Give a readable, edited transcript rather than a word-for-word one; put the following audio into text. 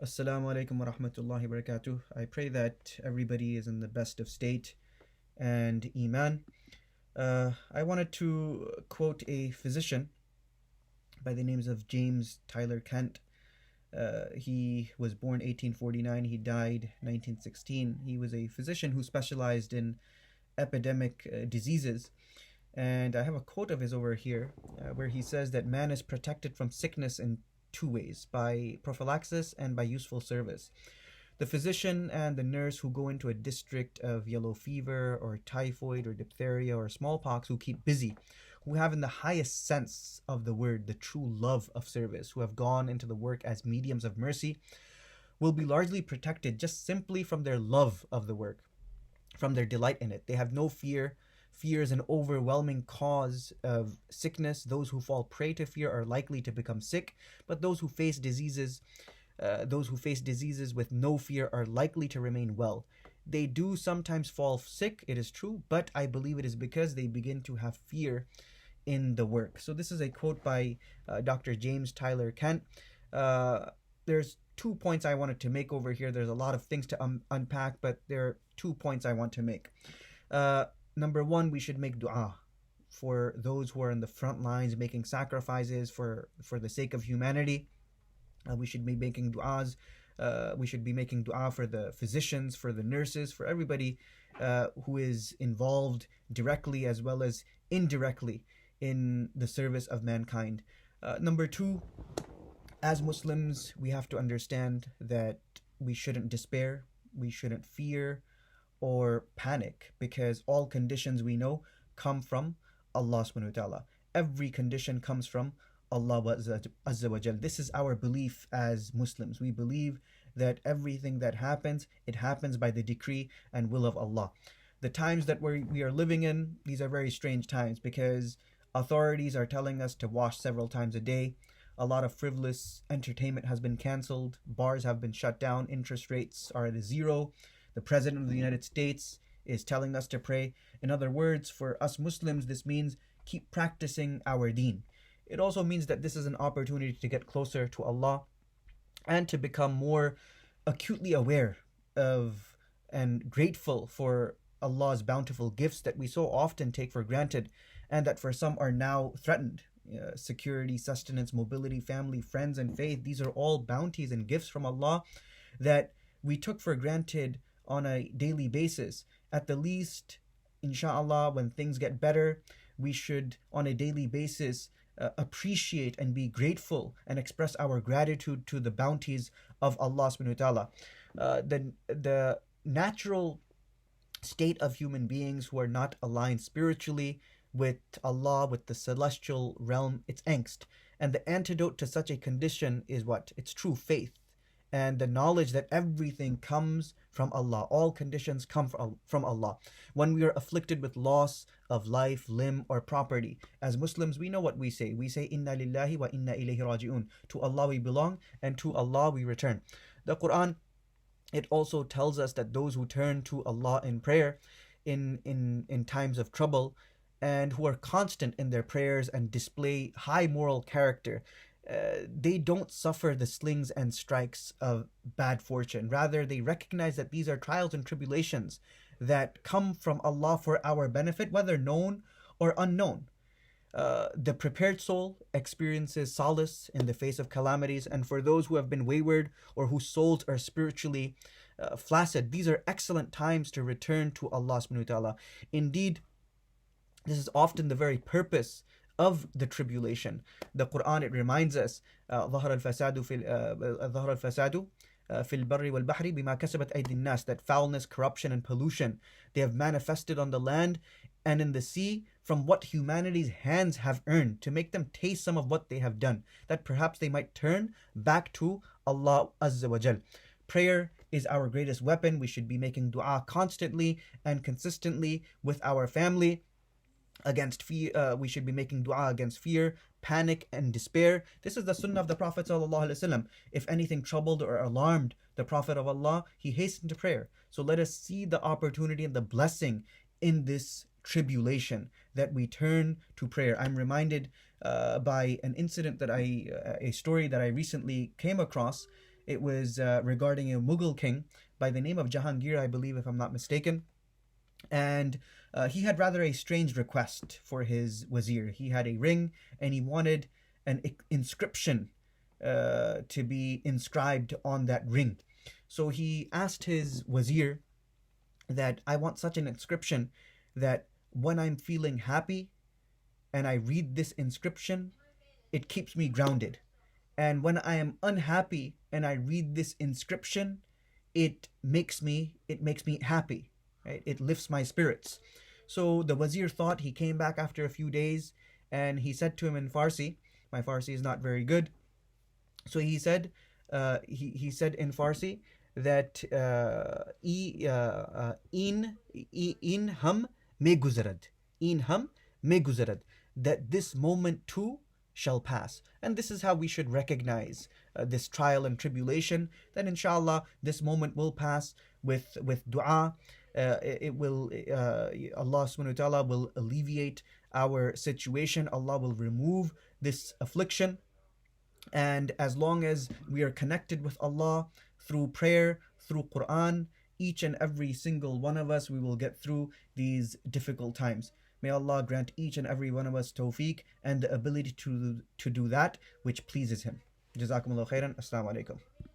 Assalamu alaikum wa rahmatullahi wa barakatuh. I pray that everybody is in the best of state and Iman. I wanted to quote a physician by the names of James Tyler Kent. He was born 1849, he died 1916. He was a physician who specialized in epidemic diseases. And I have a quote of his over here where he says that man is protected from sickness in two ways, by prophylaxis and by useful service. The physician and the nurse who go into a district of yellow fever or typhoid or diphtheria or smallpox, who keep busy, who have in the highest sense of the word the true love of service, who have gone into the work as mediums of mercy, will be largely protected just simply from their love of the work, from their delight in it. They have no fear. Fear is an overwhelming cause of sickness. Those who fall prey to fear are likely to become sick, but those who face diseases with no fear are likely to remain well. They do sometimes fall sick, it is true, but I believe it is because they begin to have fear in the work. So this is a quote by Dr. James Tyler Kent. There's 2 points I wanted to make over here. There's a lot of things to unpack, but there are 2 points I want to make. Number one, we should make dua for those who are in the front lines making sacrifices for the sake of humanity. We should be making du'as. We should be making dua for the physicians, for the nurses, for everybody who is involved directly as well as indirectly in the service of mankind. Number two, as Muslims, we have to understand that we shouldn't despair, we shouldn't fear or panic, because all conditions we know come from Allah subhanahu wa ta'ala. Every condition comes from Allah Azza wa Jal. This is our belief as Muslims. We believe that everything that happens, it happens by the decree and will of Allah. The times that we are living in, these are very strange times because authorities are telling us to wash several times a day. A lot of frivolous entertainment has been cancelled. Bars have been shut down. Interest rates are at zero. The President of the United States is telling us to pray. In other words, for us Muslims, this means keep practicing our deen. It also means that this is an opportunity to get closer to Allah and to become more acutely aware of and grateful for Allah's bountiful gifts that we so often take for granted and that for some are now threatened. Security, sustenance, mobility, family, friends, and faith. These are all bounties and gifts from Allah that we took for granted on a daily basis. At the least, inshallah, when things get better, we should on a daily basis appreciate and be grateful and express our gratitude to the bounties of Allah subhanahu wa ta'ala. The natural state of human beings who are not aligned spiritually with Allah, with the celestial realm, it's angst. And the antidote to such a condition is what? It's true faith and the knowledge that everything comes from Allah. All conditions come from Allah. When we are afflicted with loss of life, limb, or property, as Muslims, we know what we say. We say, Inna lillahi wa inna ilayhi raji'un. To Allah we belong, and to Allah we return. The Quran, it also tells us that those who turn to Allah in prayer in times of trouble and who are constant in their prayers and display high moral character, they don't suffer the slings and strikes of bad fortune. Rather, they recognize that these are trials and tribulations that come from Allah for our benefit, whether known or unknown. The prepared soul experiences solace in the face of calamities, and for those who have been wayward or whose souls are spiritually flaccid, these are excellent times to return to Allah subhanahu wa ta'ala. Indeed, this is often the very purpose of the tribulation. The Quran, it reminds us, ظهر الفساد في البر والبحر بما كسبت أيدي الناس, that foulness, corruption, and pollution, they have manifested on the land and in the sea from what humanity's hands have earned, to make them taste some of what they have done, that perhaps they might turn back to Allah Azza wa Jal. Prayer is our greatest weapon. We should be making dua constantly and consistently with our family. Against fear, we should be making dua against fear, panic, and despair. This is the sunnah of the Prophet ﷺ. If anything troubled or alarmed the Prophet of Allah, he hastened to prayer. So let us see the opportunity and the blessing in this tribulation, that we turn to prayer. I'm reminded by an incident that a story that I recently came across. It was regarding a Mughal king by the name of Jahangir, I believe, if I'm not mistaken. And he had rather a strange request for his wazir. He had a ring and he wanted an inscription to be inscribed on that ring. So he asked his wazir that I want such an inscription that when I'm feeling happy and I read this inscription, it keeps me grounded. And when I am unhappy and I read this inscription, it makes me happy. Right? It lifts my spirits. So the wazir thought. He came back after a few days and he said to him in Farsi. My Farsi is not very good. So he said, he said in Farsi that in hum me guzarad, in hum me guzarad, that this moment too shall pass. And this is how we should recognize this trial and tribulation, that inshallah this moment will pass with dua. It will Allah subhanahu wa ta'ala will alleviate our situation. Allah will remove this affliction. And as long as we are connected with Allah through prayer, through Quran, each and every single one of us, we will get through these difficult times. May Allah grant each and every one of us tawfiq and the ability to do that which pleases Him. Jazakumullah khairan. Assalamu alaikum.